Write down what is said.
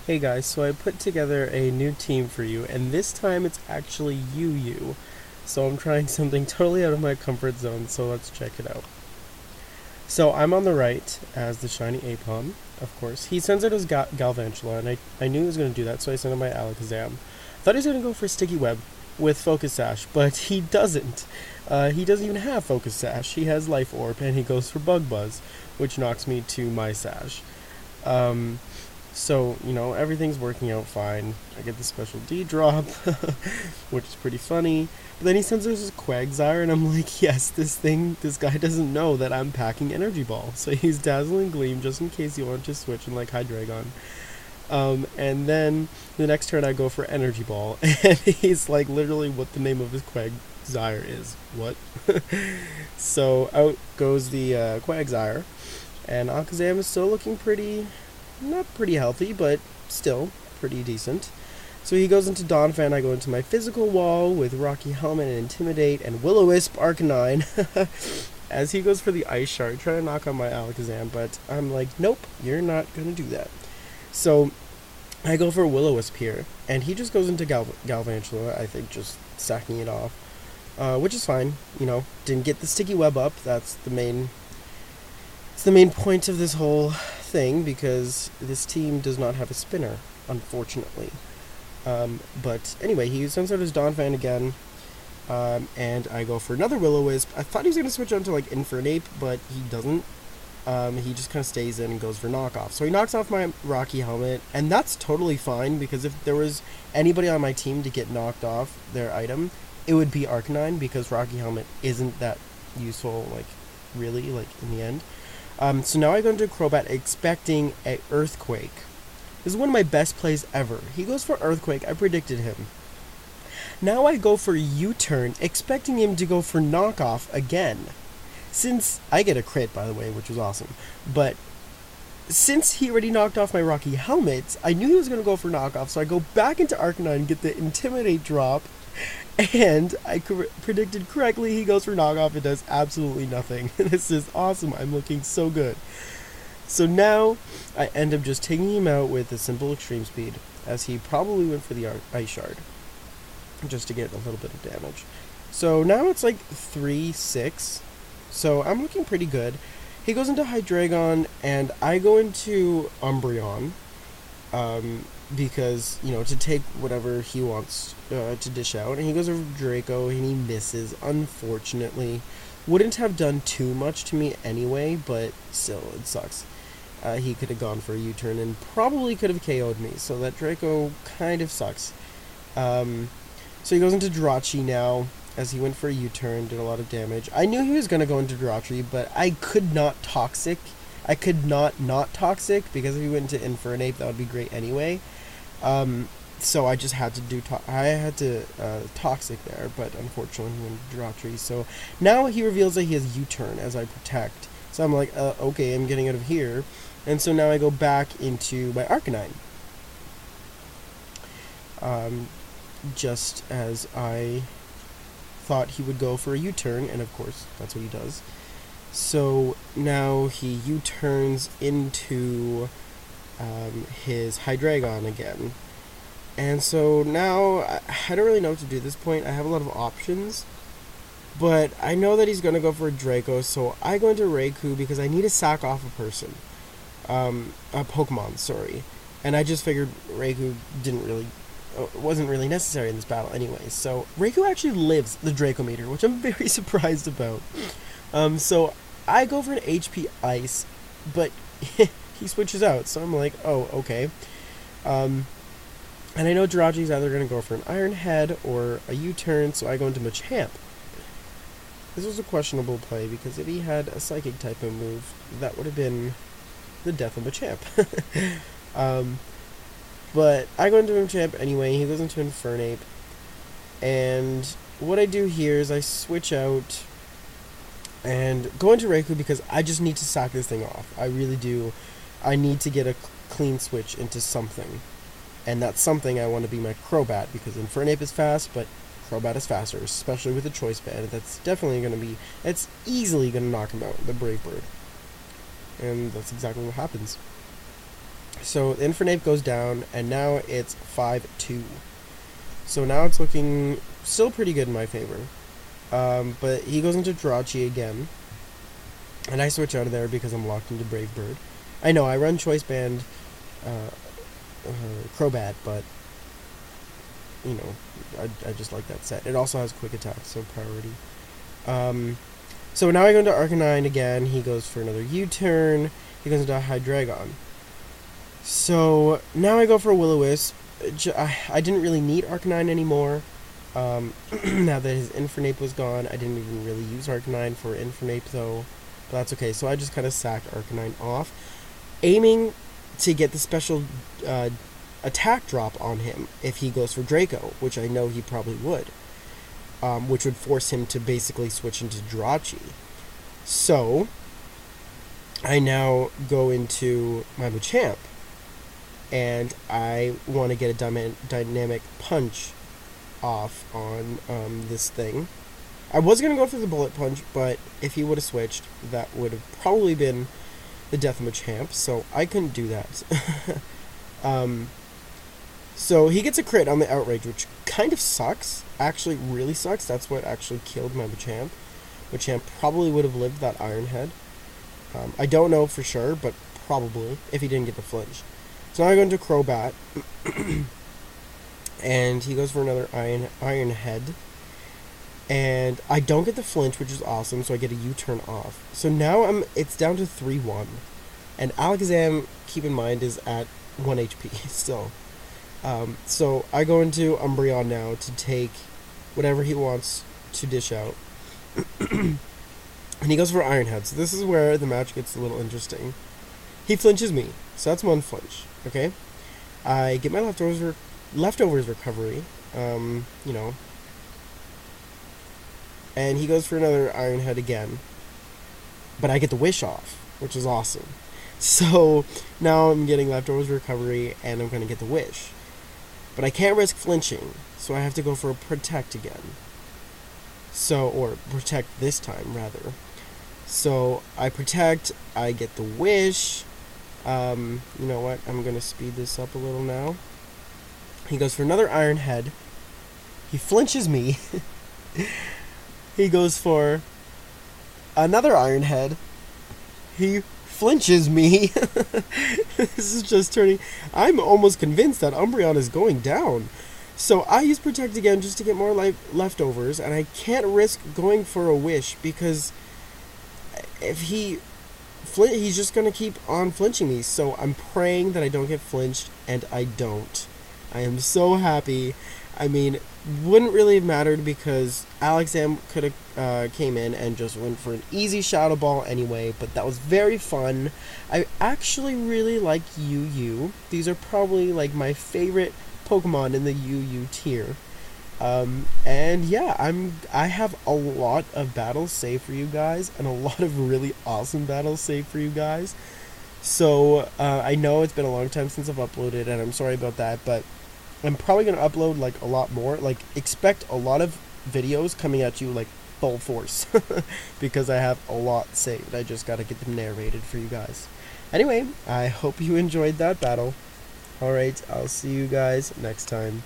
Hey guys, so I put together a new team for you, and this time it's actually you. So I'm trying something totally out of my comfort zone, so let's check it out. So I'm on the right as the shiny Apom, of course. He sends out his Galvantula, and I knew he was going to do that, so I sent him my Alakazam. I thought he was going to go for Sticky Web with Focus Sash, but he doesn't. He doesn't even have Focus Sash. He has Life Orb, and he goes for Bug Buzz, which knocks me to my Sash. Um, so, everything's working out fine. I get the special D drop, which is pretty funny. But then he sends us his Quagsire, and I'm like, yes, this guy doesn't know that I'm packing Energy Ball. So he's Dazzling Gleam just in case you want to switch and like Hydreigon. And then the next turn I go for Energy Ball, and he's like literally what the name of his Quagsire is. What? So out goes the Quagsire, and Alakazam is still looking not pretty healthy, but still pretty decent. So he goes into Donphan, I go into my physical wall with Rocky Helmet and Intimidate and Will-O-Wisp Arcanine. As he goes for the Ice Shard, trying to knock on my Alakazam, but I'm like, nope, you're not going to do that. So I go for Will-O-Wisp here, and he just goes into Galvantula, I think just sacking it off, which is fine. Didn't get the Sticky Web up, it's the main point of this whole thing, because this team does not have a spinner, unfortunately. But anyway, he sends out his Donphan again, and I go for another Will-O-Wisp. I thought he was going to switch on to like Infernape, but he doesn't. He just kind of stays in and goes for knockoff. So he knocks off my Rocky Helmet, and that's totally fine, because if there was anybody on my team to get knocked off their item, it would be Arcanine, because Rocky Helmet isn't that useful, really, in the end. So now I go into Crobat expecting an Earthquake. This is one of my best plays ever. He goes for Earthquake. I predicted him. Now I go for U-turn, expecting him to go for knockoff again. Since I get a crit, by the way, which was awesome. But since he already knocked off my Rocky Helmet, I knew he was going to go for knockoff, so I go back into Arcanine and get the Intimidate drop. And I predicted correctly, he goes for knockoff, it does absolutely nothing. This is awesome, I'm looking so good. So now, I end up just taking him out with a simple Extreme Speed, as he probably went for the Ice Shard, just to get a little bit of damage. So now it's like 3-6, so I'm looking pretty good. He goes into Hydreigon, and I go into Umbreon, because, to take whatever he wants to dish out. And he goes over Draco, and he misses, unfortunately. Wouldn't have done too much to me anyway, but still, it sucks. He could have gone for a U-turn and probably could have KO'd me, so that Draco kind of sucks. So he goes into Jirachi now, as he went for a U-turn, did a lot of damage. I knew he was going to go into Jirachi, but I could not Toxic. I could not Toxic, because if he went into Infernape, that would be great anyway. So I just had to Toxic there, but unfortunately he went Jirachi. So now he reveals that he has U-turn as I protect. So I'm like, okay, I'm getting out of here. And so now I go back into my Arcanine. Just as I thought he would go for a U-turn, and of course, that's what he does. So now he U-turns into his Hydreigon again. And so now, I don't really know what to do at this point. I have a lot of options, but I know that he's going to go for a Draco, so I go into Raikou because I need to sack off a person. A Pokemon, sorry. And I just figured Raikou wasn't really necessary in this battle anyway. So Raikou actually lives the Draco meter, which I'm very surprised about. So I go for an HP Ice, but he switches out, so I'm like, oh, okay. And I know Jirachi's either going to go for an Iron Head or a U-turn, so I go into Machamp. This was a questionable play, because if he had a Psychic type of move, that would have been the death of Machamp. But I go into Machamp anyway, he goes into Infernape, and what I do here is I switch out and go into Raikou because I just need to sack this thing off. I really do. I need to get a clean switch into something. And that's something I want to be my Crobat, because Infernape is fast, but Crobat is faster, especially with the Choice Band. That's definitely going to be, it's easily going to knock him out, the Brave Bird. And that's exactly what happens. So the Infernape goes down, and now it's 5-2. So now it's looking still pretty good in my favor. But he goes into Jirachi again, and I switch out of there because I'm locked into Brave Bird. I know I run Choice Band Crobat, but you know, I just like that set. It also has quick attack, so priority. So now I go into Arcanine again. He goes for another U-turn. He goes into Hydreigon. So now I go for a Will-O-Wisp. I didn't really need Arcanine anymore. Now that his Infernape was gone, I didn't even really use Arcanine for Infernape though. But that's okay. So I just kind of sacked Arcanine off, aiming to get the special attack drop on him if he goes for Draco, which I know he probably would. Which would force him to basically switch into Jirachi. So I now go into my Machamp, and I want to get a dynamic punch off on this thing. I was going to go for the Bullet Punch, but if he would have switched, that would have probably been the death of Machamp, so I couldn't do that. So he gets a crit on the Outrage, which kind of sucks. Actually, really sucks. That's what actually killed my Machamp. Machamp probably would have lived that Iron Head. I don't know for sure, but probably, if he didn't get the flinch. So now I go into Crobat, and he goes for another Iron Head. And I don't get the flinch, which is awesome, so I get a U-turn off. So now it's down to 3-1. And Alakazam, keep in mind, is at 1 HP still. So I go into Umbreon now to take whatever he wants to dish out. And he goes for Iron Head. So this is where the match gets a little interesting. He flinches me. So that's one flinch. Okay? I get my leftovers recovery. You know. And he goes for another Iron Head again. But I get the Wish off, which is awesome. So now I'm getting leftovers recovery, and I'm going to get the Wish. But I can't risk flinching, so I have to go for a Protect again. So, or Protect this time, rather. So I Protect, I get the Wish. You know what? I'm going to speed this up a little now. He goes for another Iron Head. He flinches me. He goes for another Iron Head. He flinches me. This is just turning. I'm almost convinced that Umbreon is going down. So I use Protect again just to get more leftovers, and I can't risk going for a Wish because if he's just going to keep on flinching me. So I'm praying that I don't get flinched, and I don't. I am so happy. I mean, wouldn't really have mattered because Alakazam could have came in and just went for an easy Shadow Ball anyway, but that was very fun. I actually really like UU. These are probably like my favorite Pokemon in the UU tier. And yeah, I have a lot of battles saved for you guys, and a lot of really awesome battles saved for you guys. So I know it's been a long time since I've uploaded, and I'm sorry about that, but I'm probably going to upload like a lot more. Like, expect a lot of videos coming at you like full force because I have a lot saved. I just got to get them narrated for you guys. Anyway, I hope you enjoyed that battle. Alright, I'll see you guys next time.